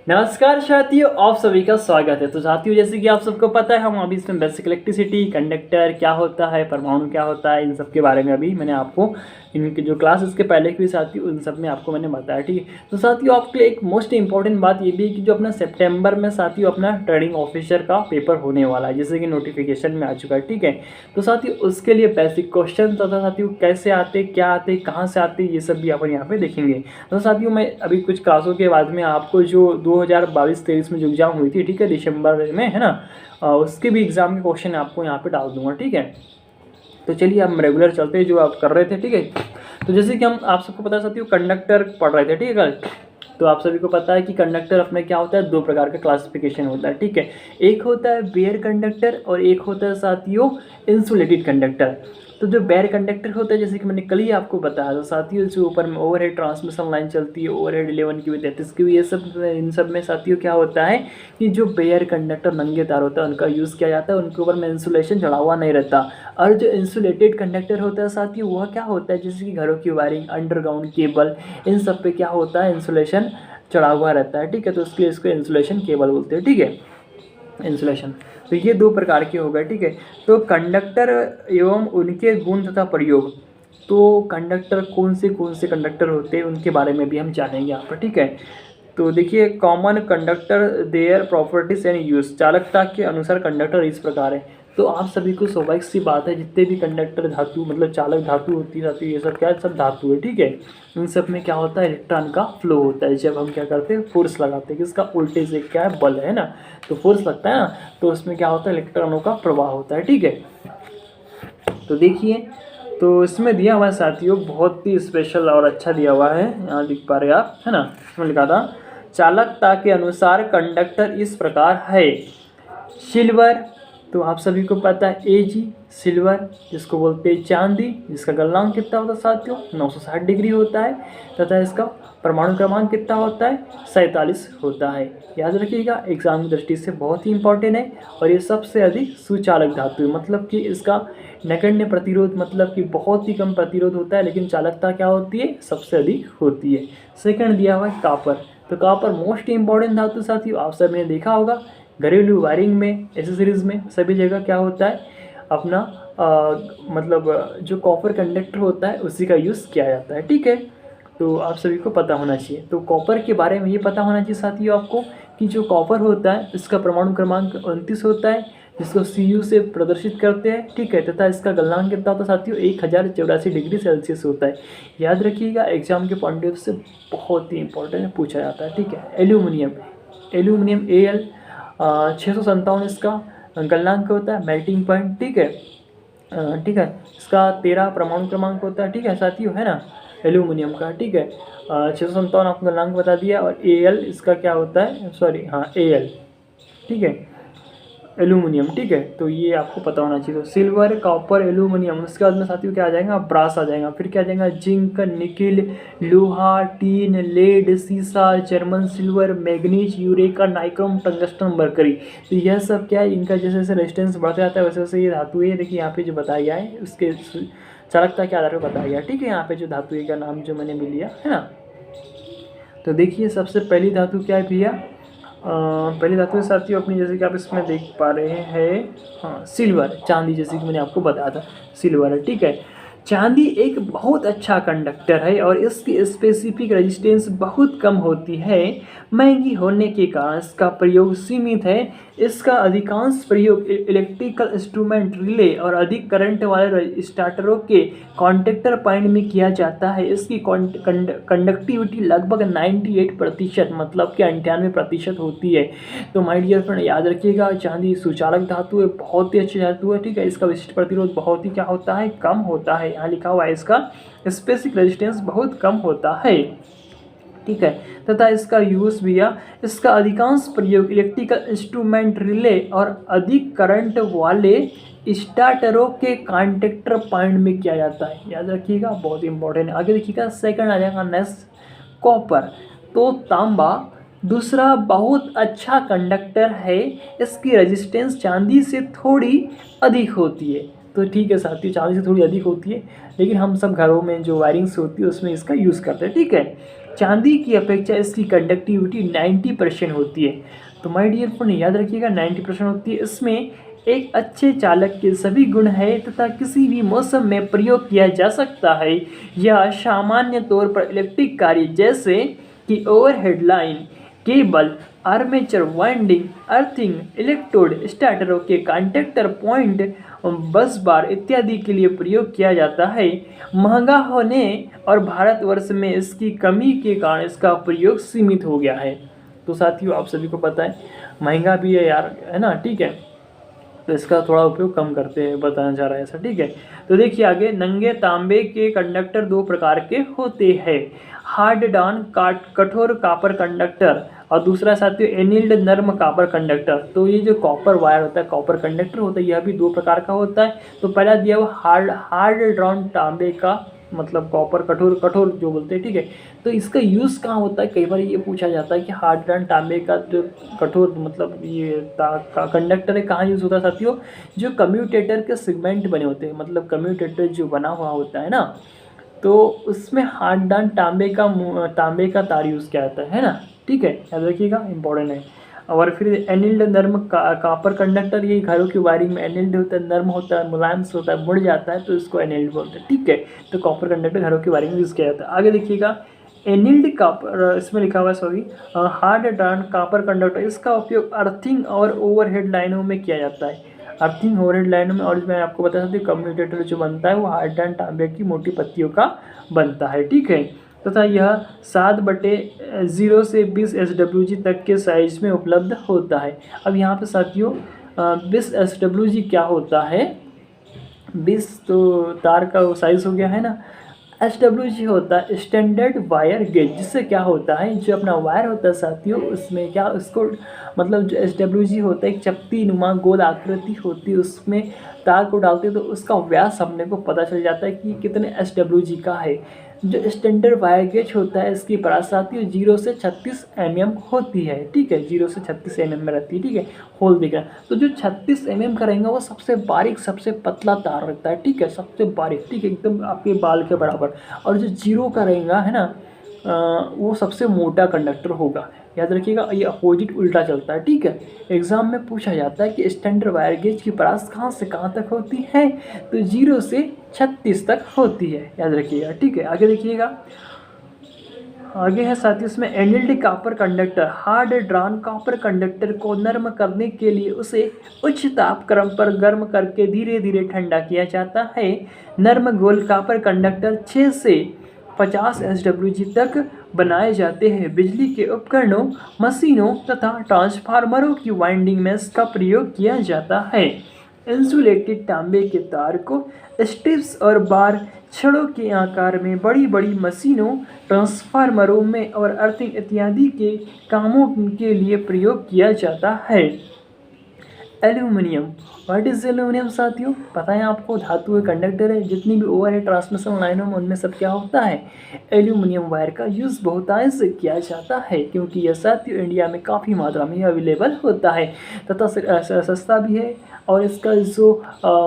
नमस्कार साथियों, आप सभी का स्वागत है। तो साथियों, जैसे कि आप सबको पता है, हम अभी इसमें बेसिक इलेक्ट्रिसिटी, कंडक्टर क्या होता है, परमाणु क्या होता है, इन सब के बारे में अभी मैंने आपको इनके जो क्लास इसके पहले की साथियों उन सब में आपको मैंने बताया। ठीक है, तो साथियों आपके लिए एक मोस्ट इंपॉर्टेंट बात ये भी है कि जो अपना सितंबर में साथियों अपना ट्रेडिंग ऑफिसर का पेपर होने वाला है, जैसे कि नोटिफिकेशन में आ चुका है। ठीक है, तो साथियों उसके लिए बेसिक क्वेश्चन तथा साथियों कैसे आते, क्या आते, कहाँ से आते, ये सब भी अपन यहाँ पे देखेंगे। तो साथियों मैं अभी कुछ क्लासों के बाद में आपको जो 2022-23 में जो एग्ज़ाम हुई थी, ठीक है, दिसंबर में, है ना, उसके भी एग्ज़ाम के क्वेश्चन आपको यहाँ पे डाल दूंगा। ठीक है, तो चलिए हम रेगुलर चलते हैं जो आप कर रहे थे। ठीक है, तो जैसे कि हम आप सबको पता है साथियों कंडक्टर पढ़ रहे थे। ठीक है, कल तो आप सभी को पता है कि कंडक्टर अपने क्या होता है, दो प्रकार का क्लासिफिकेशन होता है। ठीक है, एक होता है बेयर कंडक्टर और एक होता है साथियों इंसुलेटेड कंडक्टर। तो जो बेयर कंडक्टर होता है, जैसे कि मैंने कल ही आपको बताया था साथियों, जो ऊपर में ओवरहेड ट्रांसमिशन लाइन चलती है, ओवरहेड 11 की 33 की, ये सब इन सब में साथियों क्या होता है कि जो बेयर कंडक्टर नंगे तार होता है उनका यूज़ किया जाता है, उनके ऊपर में इंसुलेशन चढ़ा हुआ नहीं रहता। और जो इंसुलेटेड कंडक्टर होता है साथियों, वह क्या होता है, जैसे कि घरों की वायरिंग, अंडरग्राउंड केबल, इन सब पे क्या होता है, इंसुलेशन चढ़ा हुआ रहता है। ठीक है, तो इसलिए इसको इंसुलेशन केबल बोलते हैं। ठीक है, इंसुलेशन, तो ये दो प्रकार के हो गए। ठीक है, तो कंडक्टर एवं उनके गुण तथा प्रयोग, तो कंडक्टर कौन से कंडक्टर होते हैं उनके बारे में भी हम जानेंगे यहाँ पर। ठीक है, तो देखिए common conductor their properties and use, चालकता के अनुसार कंडक्टर इस प्रकार है। तो आप सभी को स्वाभाविक सी बात है, जितने भी कंडक्टर धातु मतलब चालक धातु होती है ये सब क्या है, सब धातु है। ठीक है, इन सब में क्या होता है, इलेक्ट्रॉन का फ्लो होता है। जब हम क्या करते हैं, फोर्स लगाते हैं, किसका, वोल्टेज एक क्या है, बल है ना, तो फोर्स लगता है ना, तो उसमें क्या होता है, इलेक्ट्रॉनों का प्रवाह होता है। ठीक है, तो देखिए, तो इसमें दिया हुआ है साथियों बहुत ही स्पेशल और अच्छा दिया हुआ है, यहाँ दिख पा रहे हैं आप, है ना, इसमें लिखा था चालकता के अनुसार कंडक्टर इस प्रकार है। सिल्वर, तो आप सभी को पता है Ag सिल्वर, जिसको बोलते हैं चांदी, जिसका गलनांक कितना होता है साथियों, 960 डिग्री होता है, तथा इसका परमाणु क्रमांक कितना होता है, 47 होता है। याद रखिएगा, एग्जाम की दृष्टि से बहुत ही इंपॉर्टेंट है। और ये सबसे अधिक सुचालक धातु है, मतलब कि इसका नगण्य प्रतिरोध, मतलब कि बहुत ही कम प्रतिरोध होता है, लेकिन चालकता क्या होती है, सबसे अधिक होती है। सेकंड दिया हुआ है कापर, तो कापर मोस्ट इंपॉर्टेंट धातु साथियों, आप सब ने देखा होगा घरेलू वायरिंग में, एसेसरीज में, सभी जगह क्या होता है अपना मतलब जो कॉपर कंडक्टर होता है उसी का यूज़ किया जाता है। ठीक है, तो आप सभी को पता होना चाहिए। तो कॉपर के बारे में ये पता होना चाहिए साथियों आपको कि जो कॉपर होता है इसका परमाणु क्रमांक 29 होता है, जिसको Cu से प्रदर्शित करते हैं। ठीक है, तथा इसका गलनांक कितना होता है साथियों, 1084 डिग्री सेल्सियस होता है। याद रखिएगा, एग्जाम के पॉइंट ऑफ व्यू से बहुत ही इंपॉर्टेंट पूछा जाता है। ठीक है, एल्यूमिनियम, एल्यूमिनियम Al 657 इसका गलनांक होता है, मेल्टिंग पॉइंट। ठीक है, ठीक है, इसका 13 परमाणु क्रमांक होता है। ठीक है साथियों, है ना, एल्यूमिनियम का। ठीक है, 657 आपको गलनांक बता दिया। और Al इसका क्या होता है, सॉरी हाँ Al, ठीक है, एल्यूमिनियम। ठीक है, तो ये आपको पता होना चाहिए। तो सिल्वर, कॉपर, एल्यूमिनियम, उसके बाद में साथियों क्या आ जाएगा, ब्रास आ जाएगा, फिर क्या आ जाएगा, जिंक, निकिल, लोहा, टीन, लेड, सीसा, German silver, manganese, eureka, nichrome, tungsten, mercury. तो यह सब क्या है, इनका जैसे जैसे रेजिस्टेंस बढ़ता जाता है वैसे वैसे ये धातु है, देखिए यहाँ पे जो बताया गया है उसके चालकता के आधार पर बताया गया। ठीक है, यहाँ पे जो धातु का नाम जो मैंने भी लिया है ना, तो देखिए सबसे पहली धातु क्या है भैया, पहली धातु है साथियों अपनी, जैसे कि आप इसमें देख पा रहे हैं, हाँ सिल्वर, चांदी, जैसे कि मैंने आपको बताया था सिल्वर है। ठीक है, चांदी एक बहुत अच्छा कंडक्टर है और इसकी स्पेसिफिक रेजिस्टेंस बहुत कम होती है। महंगी होने के कारण इसका प्रयोग सीमित है। इसका अधिकांश प्रयोग इलेक्ट्रिकल इंस्ट्रूमेंट, रिले और अधिक करंट वाले स्टार्टरों के कॉन्टेक्टर पॉइंट में किया जाता है। इसकी कंडक्टिविटी लगभग 98%, मतलब कि 98% होती है। तो माय डियर फ्रेंड याद रखिएगा, चांदी सुचालक धातु है, बहुत ही अच्छी धातु है। ठीक है, इसका विशिष्ट प्रतिरोध बहुत ही क्या होता है, कम होता है। यहाँ लिखा हुआ है इसका स्पेसिफिक रेजिस्टेंस बहुत कम होता है। ठीक है, तथा इसका यूज भी है, इसका अधिकांश प्रयोग इलेक्ट्रिकल इंस्ट्रूमेंट, रिले और अधिक करंट वाले स्टार्टरों के कॉन्टेक्टर पॉइंट में किया जाता है। याद रखिएगा, बहुत इंपॉर्टेंट है। आगे देखिएगा, सेकंड आ जाएगा नेक्स्ट, कॉपर। तो तांबा दूसरा बहुत अच्छा कंडक्टर है, इसकी रेजिस्टेंस चांदी से थोड़ी अधिक होती है। तो ठीक है साथियों, चांदी से थोड़ी अधिक होती है, लेकिन हम सब घरों में जो वायरिंग्स होती है उसमें इसका यूज़ करते हैं। ठीक है, चांदी की अपेक्षा इसकी कंडक्टिविटी 90% होती है। तो माय डियर फ्रेंड याद रखिएगा 90% होती है। इसमें एक अच्छे चालक के सभी गुण है तथा किसी भी मौसम में प्रयोग किया जा सकता है। यह सामान्य तौर पर इलेक्ट्रिक कार्य जैसे कि overhead line, cable, armature winding, earthing, electrode, स्टार्टरों के कॉन्टैक्टर पॉइंट, बस बार इत्यादि के लिए प्रयोग किया जाता है। महंगा होने और भारतवर्ष में इसकी कमी के कारण इसका प्रयोग सीमित हो गया है। तो साथियों आप सभी को पता है महंगा भी है यार, है ना, ठीक है, तो इसका थोड़ा उपयोग कम करते हैं, बताना चाह रहा है ऐसा, ठीक है। तो देखिए आगे, नंगे तांबे के कंडक्टर दो प्रकार के होते हैं, हार्ड डॉन कठोर कॉपर कंडक्टर और दूसरा साथियों एनिल्ड नर्म कॉपर कंडक्टर। तो ये जो कॉपर वायर होता है, कॉपर कंडक्टर होता है, यह भी दो प्रकार का होता है। तो पहला दिया हुआ हार्ड ड्रॉन तांबे का मतलब कॉपर कठोर जो बोलते हैं, ठीक है। तो इसका यूज़ कहाँ होता है, कई बार ये पूछा जाता है कि हार्ड ड्रॉन तांबे का जो कठोर मतलब ये कंडक्टर है कहाँ यूज़ होता है साथियों, जो कम्यूटेटर के सेगमेंट बने होते हैं, मतलब कम्यूटेटर जो बना हुआ होता है ना, तो उसमें हार्ड ड्रॉन तांबे का तार यूज़ किया जाता है ना, ठीक है, याद रखिएगा, इंपॉर्टेंट है। और फिर एनिल्ड नर्म कॉपर कंडक्टर, ये घरों की वायरिंग में एनिल्ड होता है, नर्म होता है, मुलायम से होता है, मुड़ जाता है, तो इसको एनिल्ड बोलते हैं, ठीक है। तो कॉपर कंडक्टर घरों की वायरिंग में यूज़ किया जाता है। आगे देखिएगा, एनिल्ड कॉपर, इसमें लिखा हुआ है sorry, hard drawn copper conductor, इसका उपयोग अर्थिंग और ओवरहेड लाइनों में किया जाता है। अर्थिंग ओवरहेड लाइनों में, और मैं आपको बता सकती हूँ कम्यूटेटर जो बनता है वो हार्ड ड्रॉन तांबे की मोटी पत्तियों का बनता है, ठीक है। तथा यह 7/0 से 20 SWG तक के साइज में उपलब्ध होता है। अब यहाँ पे साथियों 20 SWG क्या होता है, 20 तो तार का साइज हो गया है ना, SWG होता है स्टैंडर्ड वायर गेज, जिससे क्या होता है जो अपना वायर होता है साथियों उसमें क्या उसको मतलब जो SWG होता है एक चपटी नुमा गोल आकृति होती है, उसमें तार को डालते हैं तो उसका व्यास हमने को पता चल जाता है कि कितने SWG का है। जो स्टैंडर्ड वायर गेज होता है इसकी परास साथियों 0 से 36 mm होती है, ठीक है, 0 से 36 mm में रहती है, ठीक है, होल दिख रहा है। तो जो 36 mm का रहेगा वो सबसे बारीक सबसे पतला तार रहता है, ठीक है, सबसे बारीक, ठीक है, एकदम आपके बाल के बराबर। और जो 0 का रहेगा है ना वो सबसे मोटा कंडक्टर होगा, याद रखिएगा, ये अपोजिट उल्टा चलता है, ठीक है। एग्जाम में पूछा जाता है कि स्टैंडर्ड वायर गेज की परास कहाँ से कहाँ तक होती है, तो 0 से 36 तक होती है, याद रखिएगा, ठीक है। आगे देखिएगा, आगे है साथियों इसमें annealed copper conductor, hard drawn copper conductor को नर्म करने के लिए उसे उच्च तापक्रम पर गर्म करके धीरे धीरे ठंडा किया जाता है। नर्म गोल कॉपर कंडक्टर 6 से 50 SWG तक बनाए जाते हैं। बिजली के उपकरणों, मशीनों तथा ट्रांसफार्मरों की वाइंडिंग में इसका प्रयोग किया जाता है। इंसुलेटेड तांबे के तार को स्ट्रिप्स और बार छड़ों के आकार में बड़ी बड़ी मशीनों, ट्रांसफार्मरों में और अर्थिंग इत्यादि के कामों के लिए प्रयोग किया जाता है। एल्यूमिनियम, व्हाट इज एल्यूमिनियम साथियों, पता है आपको, धातु के कंडक्टर है, जितनी भी ओवरहेड ट्रांसमिशन लाइनों में उनमें सब क्या होता है, एल्यूमिनियम वायर का यूज़ बहुतायत से किया जाता है, क्योंकि यह साथियों इंडिया में काफ़ी मात्रा में अवेलेबल होता है तथा सस्ता भी है, और इसका जो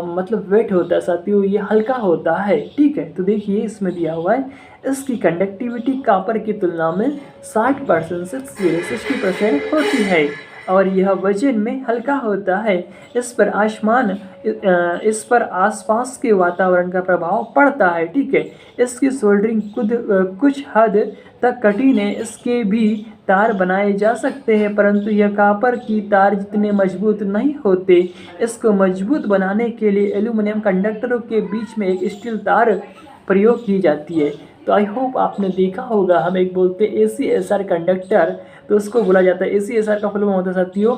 मतलब वेट होता है साथियों ये हल्का होता है, ठीक है। तो देखिए इसमें दिया हुआ है इसकी कंडक्टिविटी कॉपर की तुलना में 60% से 60% होती है और यह वजन में हल्का होता है। इस पर आसपास के वातावरण का प्रभाव पड़ता है, ठीक है। इसकी सोल्डरिंग कुछ हद तक कठिन है। इसके भी तार बनाए जा सकते हैं, परंतु यह कॉपर की तार जितने मजबूत नहीं होते। इसको मजबूत बनाने के लिए एल्यूमिनियम कंडक्टरों के बीच में एक स्टील तार प्रयोग की जाती है। तो आई होप आपने देखा होगा, हम एक बोलते हैं ACSR कंडक्टर, तो उसको बोला जाता है ACSR का फुल फॉर्म होता है साथियों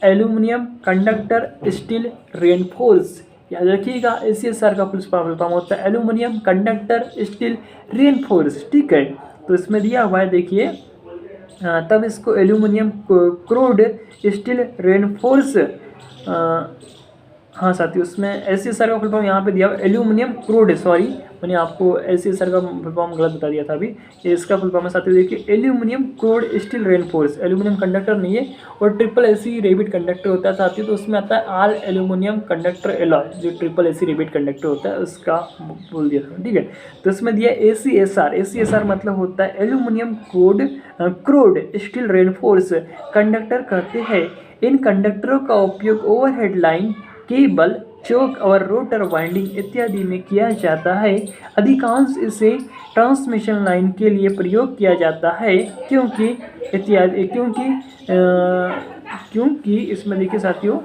एल्यूमिनियम कंडक्टर स्टील रेनफोर्स। याद रखिएगा ACSR का फुल फॉर्म होता है एल्यूमिनियम कंडक्टर स्टील रेनफोर्स, ठीक है। तो इसमें दिया हुआ है देखिए, तब इसको एल्यूमिनियम क्रूड स्टील रेनफोर्स, हाँ साथियों उसमें ACSR का फुल फॉर्म यहाँ पे दिया हुआ एल्यूमिनियम क्रूड मैंने आपको SESR का फुल फॉर्म गलत बता दिया था अभी। ये इसका फुल फॉर्म है साथियों, देखिए aluminium cored steel reinforce, aluminium conductor नहीं है, और SSS रेबिट कंडक्टर होता है साथियों, तो उसमें आता है आल एल्यूमिनियम कंडक्टर एलॉय, जो SSS रेबिट कंडक्टर होता है उसका बोल दिया था, ठीक है। तो इसमें दिया ACSR मतलब होता है aluminium cored steel reinforce conductor कहते हैं। इन कंडक्टरों का उपयोग ओवरहेड लाइन, केबल, चोक और रोटर वाइंडिंग इत्यादि में किया जाता है। अधिकांश इसे ट्रांसमिशन लाइन के लिए प्रयोग किया जाता है, क्योंकि इसमें देखिए साथियों,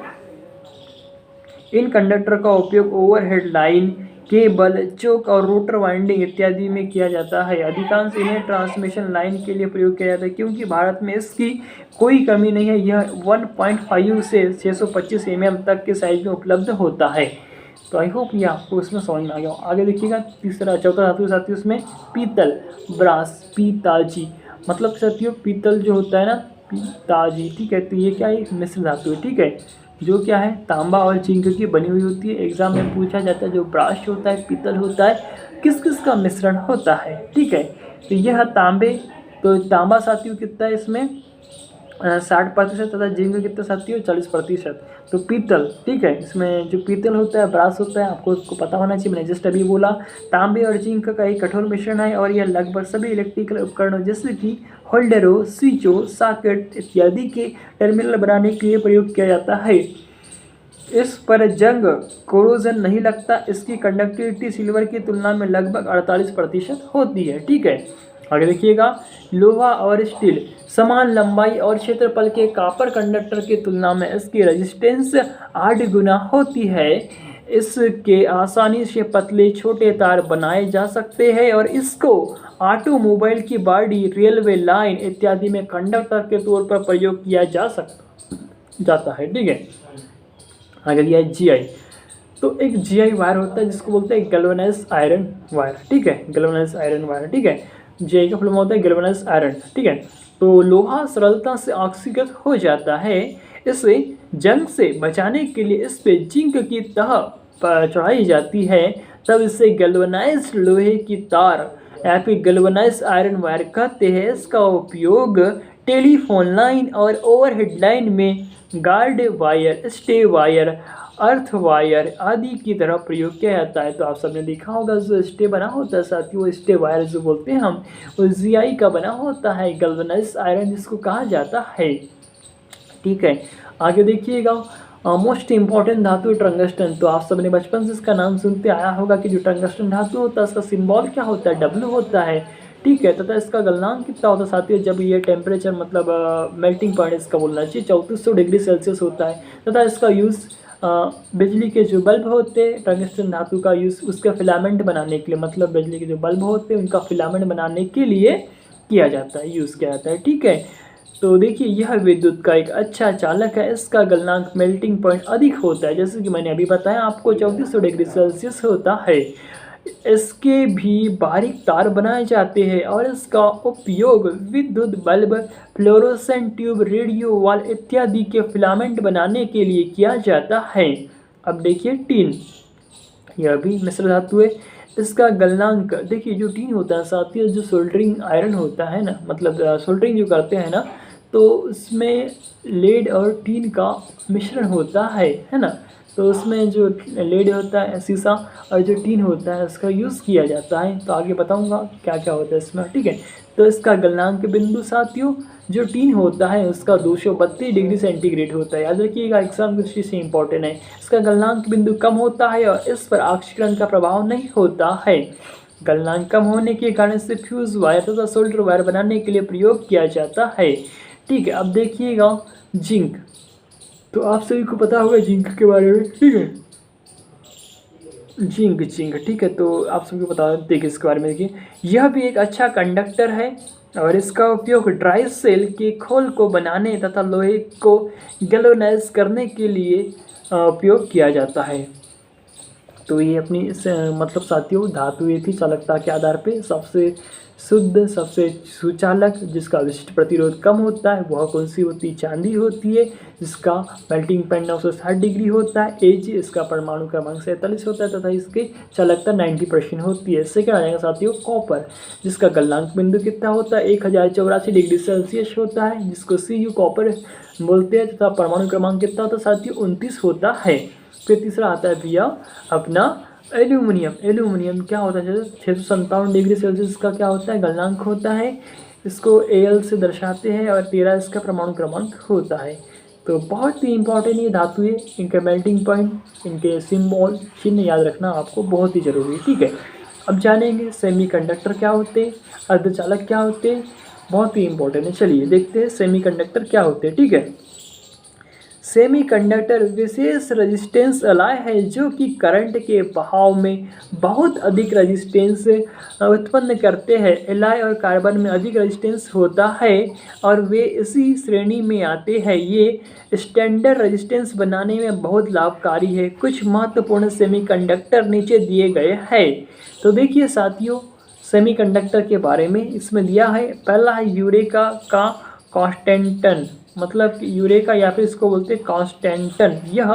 इन कंडक्टर का उपयोग ओवरहेड लाइन, केबल, चोक और रोटर वाइंडिंग इत्यादि में किया जाता है। अधिकांश इन्हें ट्रांसमिशन लाइन के लिए प्रयोग किया जाता है, क्योंकि भारत में इसकी कोई कमी नहीं है। यह 1.5 से 625 mm तक के साइज में उपलब्ध होता है। तो आई होप ये आपको इसमें समझ में आ गया। आगे देखिएगा चौथा धातु साथियों, इसमें पीतल, ब्रास, पीताजी, मतलब साथियों पीतल जो होता है ना, पीताजी, ठीक है। तो ये क्या है, एक मिश्र धातु है, ठीक है, जो क्या है तांबा और जिंक की बनी हुई होती है। एग्जाम में पूछा जाता है जो ब्रास होता है, पीतल होता है, किस किस का मिश्रण होता है, ठीक है। तो यह तांबे, तो तांबा साथियों कितना है इसमें 60% तथा जिंक कितना साथियों 40%। तो पीतल, ठीक है, इसमें जो पीतल होता है, ब्रास होता है, आपको उसको पता होना चाहिए, मैंने जस्ट अभी बोला। तांबे और जिंक का एक कठोर मिश्रण है, और यह लगभग सभी इलेक्ट्रिकल उपकरणों जैसे कि होल्डरों, स्विचों, सॉकेट इत्यादि के टर्मिनल बनाने के लिए प्रयोग किया जाता है। इस पर जंग कोरोजन नहीं लगता। इसकी कंडक्टिविटी सिल्वर की तुलना में लगभग 48% होती है, ठीक है। आगे देखिएगा, लोहा और स्टील समान लंबाई और क्षेत्रफल के कॉपर कंडक्टर की तुलना में इसकी रेजिस्टेंस 8 गुना होती है। इसके आसानी से पतले छोटे तार बनाए जा सकते हैं, और इसको ऑटोमोबाइल की बॉडी, रेलवे लाइन इत्यादि में कंडक्टर के तौर पर प्रयोग किया जाता है, ठीक है। आगे दिया है GI। तो एक GI वायर होता है जिसको बोलते हैं गैल्वेनाइज्ड आयरन वायर, ठीक है, गैल्वेनाइज्ड आयरन वायर, ठीक है। GI का फुल फॉर्म होता है गैल्वेनाइज्ड आयरन, ठीक है। तो लोहा सरलता से ऑक्सीकृत हो जाता है। इसे जंग से बचाने के लिए इस पे जिंक की तह चढ़ाई जाती है, तब इसे गैल्वेनाइज्ड लोहे की तार या फिर गैल्वेनाइज्ड आयरन वायर कहते हैं। इसका उपयोग टेलीफोन लाइन और ओवरहेड लाइन में guard wire, stay wire, earth wire आदि की तरह प्रयोग किया जाता है। तो आप सबने देखा होगा जो स्टे बना होता है साथियों, वो स्टे वायर जो बोलते हैं हम, वो GI का बना होता है, गैल्वेनाइज्ड आयरन जिसको कहा जाता है, ठीक है। आगे देखिएगा, मोस्ट इंपॉर्टेंट धातु टंगस्टन। तो आप सबने बचपन से इसका नाम सुनते आया होगा कि जो टंगस्टन धातु होता है उसका सिंबल क्या होता है, W होता है, ठीक है। तथा इसका गलनांक कितना होता है साथियों, जब ये टेम्परेचर मतलब मेल्टिंग पॉइंट इसका बोलना चाहिए 3400 डिग्री सेल्सियस होता है। तथा इसका यूज़ बिजली के जो बल्ब होते हैं, टंगस्टन धातु का यूज़ उसका फिलामेंट बनाने के लिए, मतलब बिजली के जो बल्ब होते हैं उनका फिलामेंट बनाने के लिए किया जाता है, यूज़ किया जाता है, ठीक है। तो देखिए यह विद्युत का एक अच्छा चालक है। इसका गलनांक मेल्टिंग पॉइंट अधिक होता है, जैसे कि मैंने अभी बताया आपको 3400 डिग्री सेल्सियस होता है। इसके भी बारीक तार बनाए जाते हैं, और इसका उपयोग विद्युत bulb, fluorescent tube, radio wall इत्यादि के फिलामेंट बनाने के लिए किया जाता है। अब देखिए टीन, यह भी मिश्र धातु है। इसका गलनांक देखिए, जो टीन होता है साथियों, जो सोल्डरिंग आयरन होता है ना, मतलब सोल्डरिंग जो करते हैं ना, तो उसमें लेड और टीन का मिश्रण होता है ना। तो उसमें जो लेड होता है शीशा, और जो टीन होता है उसका यूज़ किया जाता है। तो आगे बताऊंगा क्या क्या होता है इसमें, ठीक है। तो इसका गलनांक बिंदु साथियों, जो टीन होता है उसका 232 डिग्री सेंटीग्रेड होता है। याद रखिएगा, एग्जाम की दृष्टि से इंपॉर्टेंट है। इसका गलनांक बिंदु कम होता है, और इस पर ऑक्सीकरण का प्रभाव नहीं होता है। गलनांक कम होने के कारण इसे फ्यूज वायर तथा सोल्डर वायर बनाने के लिए प्रयोग किया जाता है, ठीक है। अब देखिएगा जिंक। तो आप सभी को पता होगा जिंक के बारे में, ठीक है। जिंक, ठीक है। तो आप सभी को बता देखिए इसके बारे में, देखिए यह भी एक अच्छा कंडक्टर है, और इसका उपयोग ड्राई सेल के खोल को बनाने तथा लोहे को गैल्वेनाइज करने के लिए उपयोग किया जाता है। तो ये अपनी मतलब साथियों धातु ये थी चालकता के आधार पे सबसे शुद्ध सबसे सुचालक जिसका विशिष्ट प्रतिरोध कम होता है वह कौन सी होती है? चांदी होती है, जिसका मेल्टिंग पॉइंट 960 डिग्री होता है। Ag इसका परमाणु क्रमांक 47 होता है तथा इसकी चालकता 90% होती है। सेकंड आ जाएगा साथियों कॉपर, जिसका गलनांक बिंदु कितना होता है? 1084 डिग्री सेल्सियस होता है, जिसको Cu कॉपर बोलते हैं तथा परमाणु क्रमांक कितना होता है साथियों? 29 होता है। फिर तीसरा आता है भैया अपना एल्यूमिनियम। एल्यूमिनियम क्या होता है? 657 डिग्री सेल्सियस का क्या होता है? गलनांक होता है। इसको Al से दर्शाते हैं और 13 इसका परमाणु क्रमांक होता है। तो बहुत ही इंपॉर्टेंट ये धातु है, इनके मेल्टिंग पॉइंट, इनके सिंबल चिन्ह याद रखना आपको बहुत ही जरूरी है। ठीक है, अब जानेंगे सेमीकंडक्टर क्या होते हैं, अर्धचालक क्या होते हैं, बहुत ही इंपॉर्टेंट है। चलिए देखते हैं सेमीकंडक्टर क्या होते हैं। ठीक है, सेमीकंडक्टर विशेष रेजिस्टेंस अलाय है जो कि करंट के बहाव में बहुत अधिक रेजिस्टेंस उत्पन्न करते हैं। एलाय और कार्बन में अधिक रेजिस्टेंस होता है और वे इसी श्रेणी में आते हैं। ये स्टैंडर्ड रेजिस्टेंस बनाने में बहुत लाभकारी है। कुछ महत्वपूर्ण सेमीकंडक्टर नीचे दिए गए हैं। तो देखिए साथियों, सेमीकंडक्टर के बारे में इसमें दिया है। पहला है यूरेका का कॉन्स्टेंटन, मतलब कि यूरेका या फिर इसको बोलते हैं कॉन्स्टेंटन। यह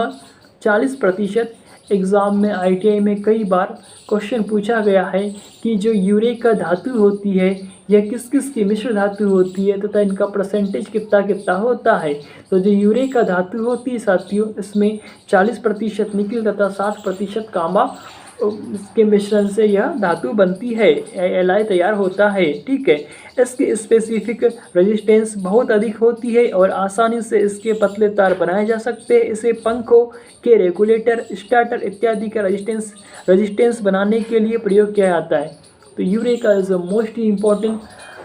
40% एग्ज़ाम में ITI में कई बार क्वेश्चन पूछा गया है कि जो यूरेका धातु होती है यह किस किस की मिश्र धातु होती है तथा इनका परसेंटेज कितना कितना होता है। तो जो यूरेका धातु होती है साथियों, इसमें 40% निकिल तथा 60% तांबा इसके मिश्रण से यह धातु बनती है, एलाई तैयार होता है। ठीक है, इसकी स्पेसिफिक रेजिस्टेंस बहुत अधिक होती है और आसानी से इसके पतले तार बनाए जा सकते हैं। इसे पंखों के रेगुलेटर, स्टार्टर इत्यादि का रेजिस्टेंस बनाने के लिए प्रयोग किया जाता है। तो eureka is the most important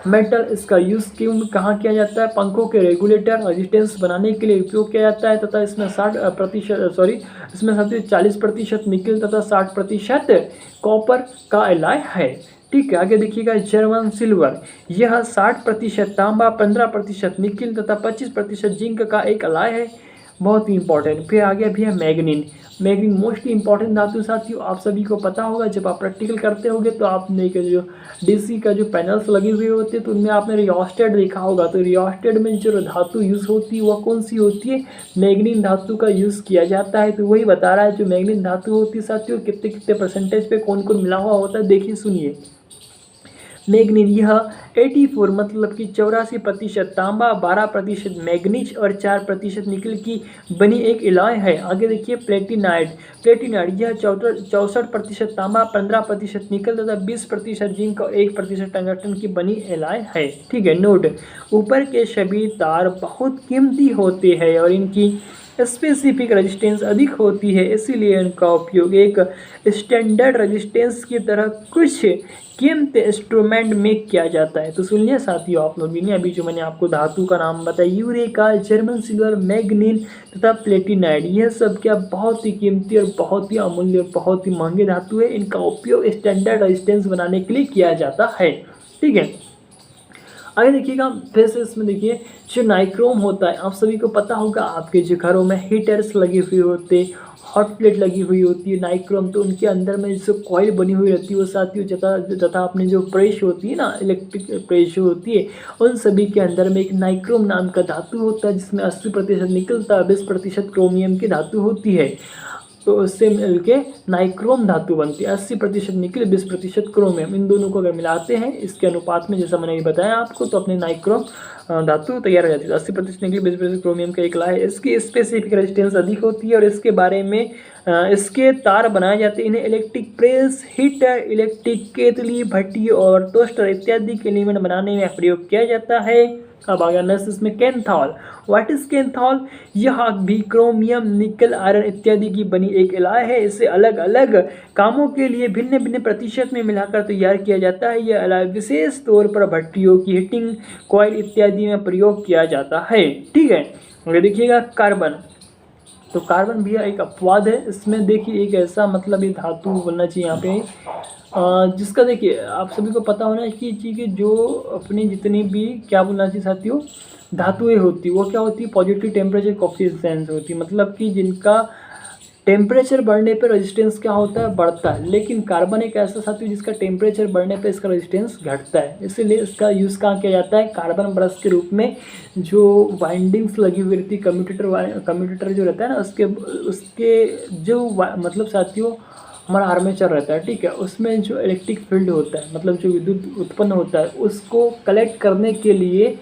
metal. इसका यूज़ कहाँ किया जाता है? पंखों के रेगुलेटर रेजिस्टेंस बनाने के लिए उपयोग किया जाता है तथा इसमें 40% निकल तथा 60% कॉपर का एलाय है। ठीक है, आगे देखिएगा जर्मन सिल्वर। यह 60% तांबा, 15% निकिल तथा 25% जिंक का एक एलाय है, बहुत ही इंपॉर्टेंट। फिर आगे भी है मैग्नीन। मैग्नीन मोस्ट इंपॉर्टेंट धातु साथियों, आप सभी को पता होगा। जब आप प्रैक्टिकल करते होंगे तो आपने जो DC का जो पैनल्स लगे हुए होते हैं तो उनमें आपने रियोस्टेट देखा होगा। तो रियोस्टेट में जो धातु यूज़ होती है वह कौन सी होती है? मैग्नीन धातु का यूज़ किया जाता है। तो वही बता रहा है जो मैग्नीन धातु होती है साथियों कितने कितने परसेंटेज पे कौन कौन मिला हुआ होता है। देखिए सुनिए, मैग्नीज यह 84 मतलब कि 84% तांबा, 12% मैग्नीज और 4% निकल की बनी एक एलॉय है। आगे देखिए प्लेटिनाइड। प्लेटिनाइड यह 64% तांबा, 15% निकल तथा 20% जिंक और 1% टंगस्टन की बनी एलॉय है। ठीक है, नोट, ऊपर के सभी तार बहुत कीमती होते हैं और इनकी स्पेसिफिक रेजिस्टेंस अधिक होती है, इसीलिए इनका उपयोग एक स्टैंडर्ड रेजिस्टेंस की तरह कुछ कीमती इंस्ट्रूमेंट में किया जाता है। तो सुनिए साथियों, आप लोगों ने अभी जो मैंने आपको धातु का नाम बताया, यूरेका, जर्मन सिल्वर, मैग्नीन तथा प्लेटिनाइड, यह सब क्या बहुत ही कीमती और बहुत ही अमूल्य, बहुत ही महंगे धातु है। इनका उपयोग स्टैंडर्ड रेजिस्टेंस बनाने के लिए किया जाता है। ठीक है, आगे देखिएगा फिर से इसमें देखिए जो नाइक्रोम होता है, आप सभी को पता होगा, आपके जो घरों में हीटर्स लगे हुए होते, हॉट प्लेट लगी हुई होती है नाइक्रोम, तो उनके अंदर में जो कॉइल बनी हुई रहती है वो साथियों तथा अपनी जो प्रेस होती है ना, इलेक्ट्रिक प्रेस जो होती है, उन सभी के अंदर में एक नाइक्रोम नाम का धातु होता है जिसमें 80% निकलता, 20% क्रोमियम की धातु होती है। तो उससे मिलके नाइक्रोम धातु बनती है। 80% निकल, 20% क्रोमियम, इन दोनों को अगर मिलाते हैं इसके अनुपात में, जैसा मैंने बताया आपको, तो अपने नाइक्रोम धातु तैयार हो जाती है। 80% निकल, 20% क्रोमियम का एक ला है। इसकी स्पेसिफिक रेजिस्टेंस अधिक होती है और इसके बारे में इसके तार बनाए जाते हैं। इन्हें इलेक्ट्रिक प्रेस, हीटर, इलेक्ट्रिक केतली, भट्टी और टोस्टर इत्यादि के एलिमेंट बनाने में प्रयोग किया जाता है। अब आ गया नेक्स्ट इसमें कैंथॉल। What is कैंथॉल? यह भी क्रोमियम, निकल, आयरन इत्यादि की बनी एक एलॉय है। इसे अलग अलग कामों के लिए भिन्न भिन्न प्रतिशत में मिलाकर तैयार किया जाता है। यह एलॉय विशेष तौर पर भट्टियों की हीटिंग कॉइल इत्यादि में प्रयोग किया जाता है। ठीक है, अगर देखिएगा कार्बन, तो कार्बन भी एक अपवाद है। इसमें देखिए एक ऐसा मतलब ये धातु बनना चाहिए यहाँ पे जिसका देखिए आप सभी को पता होना चाहिए कि जो अपनी जितनी भी क्या बोलना चाहिए साथियों धातुएं होती वो क्या होती है, पॉजिटिव टेम्परेचर कोफिशिएंट होती है, मतलब कि जिनका टेम्परेचर बढ़ने पर रेजिस्टेंस क्या होता है, बढ़ता है। लेकिन कार्बन एक ऐसा साथी जिसका टेम्परेचर बढ़ने पर इसका रेजिस्टेंस घटता है। इसीलिए इसका यूज़ कहाँ किया जाता है, कार्बन ब्रश के रूप में। जो वाइंडिंग्स लगी हुई रहती है कम्यूटेटर जो रहता है ना, उसके जो मतलब साथियों हमारा आर्मेचर रहता है, ठीक है, उसमें जो इलेक्ट्रिक फील्ड होता है, मतलब जो विद्युत उत्पन्न होता है, उसको कलेक्ट करने के लिए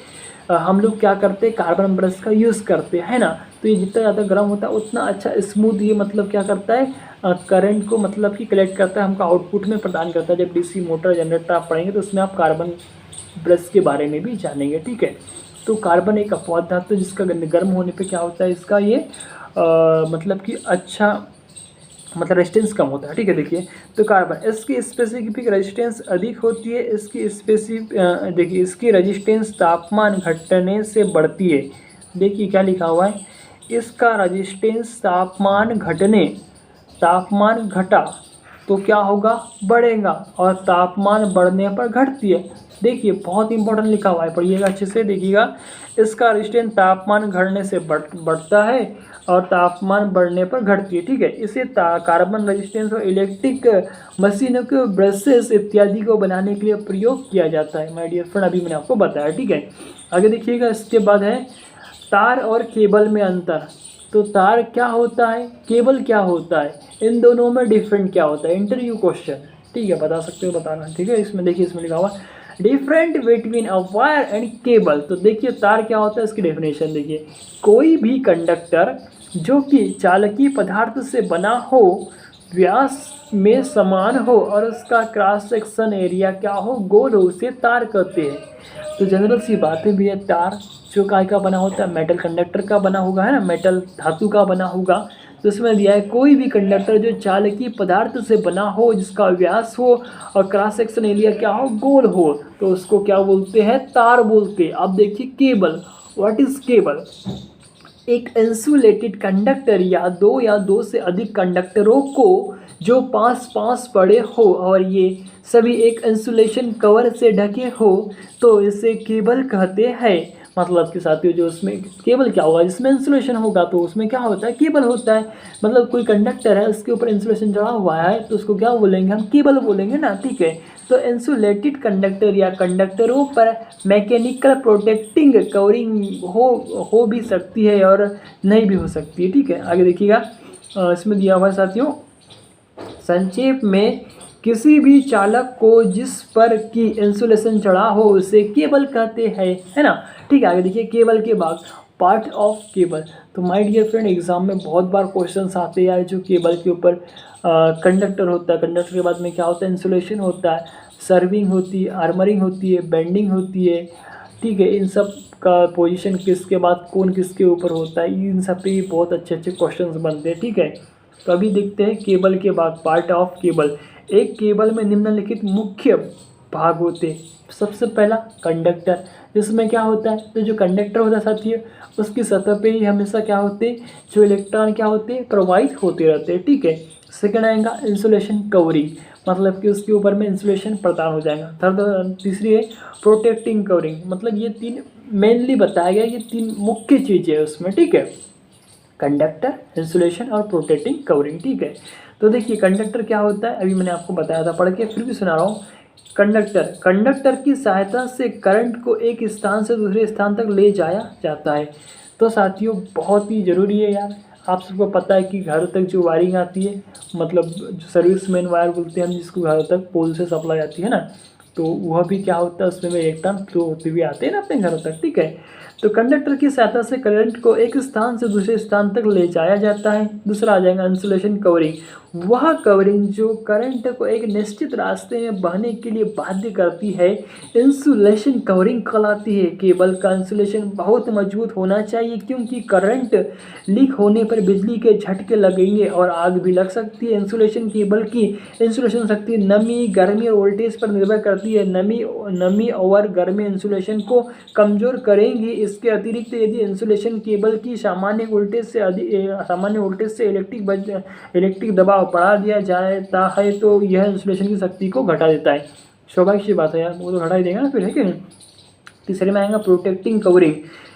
हम लोग क्या करते हैं, कार्बन ब्रश का यूज़ करते हैं ना। तो ये जितना ज़्यादा गर्म होता है उतना अच्छा स्मूथ ये मतलब क्या करता है, करंट को मतलब कि कलेक्ट करता है, हमको आउटपुट में प्रदान करता है। जब डीसी मोटर जनरेटर आप पढ़ेंगे तो उसमें आप कार्बन ब्रश के बारे में भी जानेंगे, ठीक है। तो कार्बन एक अपवाद धातु है जिसका गर्म होने पे क्या होता है, इसका ये मतलब कि अच्छा मतलब रेजिस्टेंस कम होता है, ठीक है। देखिए तो कार्बन इसकी स्पेसिफिक रेजिस्टेंस अधिक होती है, इसकी देखिए इसकी रेजिस्टेंस तापमान घटने से बढ़ती है। देखिए क्या लिखा हुआ है, इसका रेजिस्टेंस तापमान घटा तो क्या होगा, बढ़ेगा, और तापमान बढ़ने पर घटती है। देखिए बहुत इंपॉर्टेंट लिखा हुआ है, पढ़िएगा अच्छे से, देखिएगा। इसका रेजिस्टेंस तापमान घटने से बढ़ता है और तापमान बढ़ने पर घटती है, ठीक है। इसे कार्बन रेजिस्टेंस और इलेक्ट्रिक मशीनों के ब्रशेस इत्यादि को बनाने के लिए प्रयोग किया जाता है। माय डियर फ्रेंड, अभी मैंने आपको बताया, ठीक है। आगे देखिएगा, इसके बाद है तार और केबल में अंतर। तो तार क्या होता है, केबल क्या होता है, इन दोनों में डिफरेंट क्या होता है, इंटरव्यू क्वेश्चन, ठीक है, बता सकते हो, बताना, ठीक है। इसमें देखिए, इसमें लिखा हुआ different between a wire and cable. तो देखिए तार क्या होता है, इसकी डेफिनेशन देखिए, कोई भी कंडक्टर जो कि चालकीय पदार्थ से बना हो, व्यास में समान हो और उसका क्रॉस सेक्शन एरिया क्या हो, गोल हो, उसे तार कहते हैं। तो जनरल सी बातें भी है, तार जो काय का बना होता है, मेटल कंडक्टर का बना होगा, है ना, मेटल धातु का बना होगा। तो इसमें दिया है कोई भी कंडक्टर जो चालकीय पदार्थ से बना हो, जिसका व्यास हो और क्रॉस सेक्शन एरिया क्या हो, गोल हो, तो उसको क्या बोलते हैं, तार बोलते हैं। अब देखिए केबल, व्हाट इज केबल, एक इंसुलेटेड कंडक्टर या दो से अधिक कंडक्टरों को जो पास पास पड़े हो और ये सभी एक इंसुलेशन कवर से ढके हो, तो इसे केबल कहते हैं। मतलब कि साथियों, जो उसमें केबल क्या होगा, जिसमें इंसुलेशन होगा तो उसमें क्या होता है, केबल होता है। मतलब कोई कंडक्टर है, उसके ऊपर इंसुलेशन चढ़ा हुआ है, तो उसको क्या बोलेंगे, हम केबल बोलेंगे ना, ठीक है। तो इंसुलेटेड कंडक्टर या कंडक्टरों पर मैकेनिकल प्रोटेक्टिंग कवरिंग हो भी सकती है और नहीं भी हो सकती है, ठीक है। आगे देखिएगा, इसमें दिया हुआ है साथियों, संक्षेप में किसी भी चालक को जिस पर की इंसुलेशन चढ़ा हो उसे केबल कहते हैं, है ना, ठीक है। आगे देखिए, केबल के बाद पार्ट ऑफ केबल। तो माय डियर फ्रेंड, एग्जाम में बहुत बार क्वेश्चंस आते हैं यार, जो केबल के ऊपर कंडक्टर होता है, कंडक्टर के बाद में क्या होता है, इंसुलेशन होता है, सर्विंग होती है, आर्मरिंग होती है, बेंडिंग होती है, ठीक है। इन सब का पोजीशन किसके बाद कौन किसके ऊपर होता है, इन सब पे बहुत अच्छे अच्छे क्वेश्चंस बनते हैं, ठीक है। तो अभी देखते हैं केबल के बाद पार्ट ऑफ केबल। एक केबल में निम्नलिखित मुख्य भाग होते हैं। सबसे पहला कंडक्टर, जिसमें क्या होता है, तो जो कंडक्टर होता है साथियों, उसकी सतह पे ही हमेशा क्या होते हैं, जो इलेक्ट्रॉन क्या होते हैं, प्रवाहित होते रहते हैं, ठीक है। सेकंड आएगा इंसुलेशन कवरिंग, मतलब कि उसके ऊपर में इंसुलेशन प्रदान हो जाएगा। थर्ड, तीसरी है प्रोटेक्टिंग कवरिंग। मतलब ये तीन मेनली बताया गया, ये तीन मुख्य चीज़ें है उसमें, ठीक है, कंडक्टर, इंसुलेशन और प्रोटेक्टिंग कवरिंग, ठीक है। तो देखिए कंडक्टर क्या होता है, अभी मैंने आपको बताया था, पढ़ के फिर भी सुना रहा हूँ। कंडक्टर की सहायता से करंट को एक स्थान से दूसरे स्थान तक ले जाया जाता है। तो साथियों बहुत ही ज़रूरी है यार, आप सबको पता है कि घर तक जो वायरिंग आती है, मतलब जो सर्विस मेन वायर बोलते हैं हम, जिसको घर तक पोल से सप्लाई आती है ना, तो वह भी क्या होता है, उसमें इलेक्ट्रॉन फ्लो होते हुए आते हैं ना अपने घरों तक, ठीक है। तो कंडक्टर की सहायता से करंट को एक स्थान से दूसरे स्थान तक ले जाया जाता है। दूसरा आ जाएगा इंसुलेशन कवरिंग, वह कवरिंग जो करंट को एक निश्चित रास्ते में बहने के लिए बाध्य करती है, इंसुलेशन कवरिंग कहलाती है। केबल का इंसुलेशन बहुत मजबूत होना चाहिए, क्योंकि करंट लीक होने पर बिजली के झटके लगेंगे और आग भी लग सकती है। इंसुलेशन केबल की इंसुलेशन शक्ति नमी, गर्मी और वोल्टेज पर निर्भर करती है। नमी और गर्मी इंसुलेशन को कमजोर करेंगी। इसके अतिरिक्त यदि इंसुलेशन केबल की सामान्य वोल्टेज से इलेक्ट्रिक दबाव बढ़ा दिया जाता है, तो यह इंसुलेशन की शक्ति को घटा देता है। स्वाभाविक सी बात है यार, वो तो घटा ही देगा ना फिर, है कि नहीं। तीसरे में आएगा प्रोटेक्टिंग कवरिंग।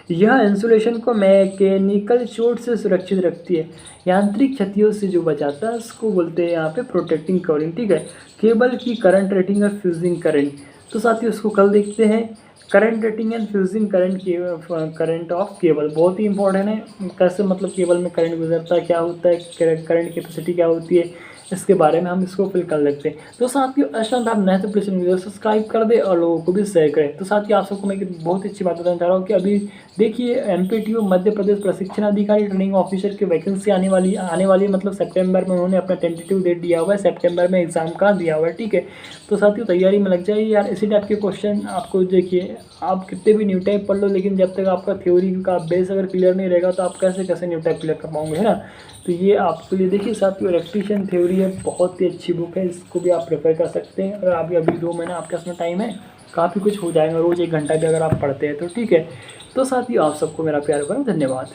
यह इंसुलेशन को मैकेनिकल चोट से सुरक्षित रखती है, यांत्रिक क्षतियों से जो बचाता है उसको बोलते हैं यहाँ पे प्रोटेक्टिंग कवरिंग। ठीक है, केबल की करंट रेटिंग और फ्यूजिंग करंट, तो साथियों उसको कल देखते हैं। Current rating and fusing current of cable बहुत ही इंपॉर्टेंट है। कैसे मतलब केबल में करंट गुजरता है, क्या होता है, करंट कैपेसिटी क्या होती है, इसके बारे में हम इसको फिल कर लेते हैं। तो साथियों अशांत आप नए तो प्लीज वीडियो सब्सक्राइब कर दे और लोगों को भी शेयर करें। तो साथियों आप सबको मैं एक बहुत अच्छी बात बताना चाह रहा हूँ कि अभी देखिए MPTO मध्य प्रदेश प्रशिक्षण अधिकारी ट्रेनिंग ऑफिसर की वैकेंसी आने वाली मतलब सितंबर में उन्होंने अपना टेंटेटिव डेट दिया हुआ है, सितंबर में एग्जाम का दिया हुआ है। ठीक है, तो साथियों तैयारी में लग जाइए यार। इसी टाइप के क्वेश्चन आपको देखिए, आप कितने भी न्यू टाइप पढ़ लो लेकिन जब तक आपका थ्योरी का बेस अगर क्लियर नहीं रहेगा तो आप कैसे न्यू टाइप क्लियर कर पाओगे, है ना। तो ये आपके लिए देखिए साथियों इलेक्ट्रीशियन थ्योरी है, बहुत ही अच्छी बुक है, इसको भी आप प्रेफर कर सकते हैं। अगर अभी 2 महीना आपके पास में टाइम है, काफ़ी कुछ हो जाएगा, रोज़ 1 घंटा भी अगर आप पढ़ते हैं तो। ठीक है, तो साथियों आप सबको मेरा प्यार भरा धन्यवाद।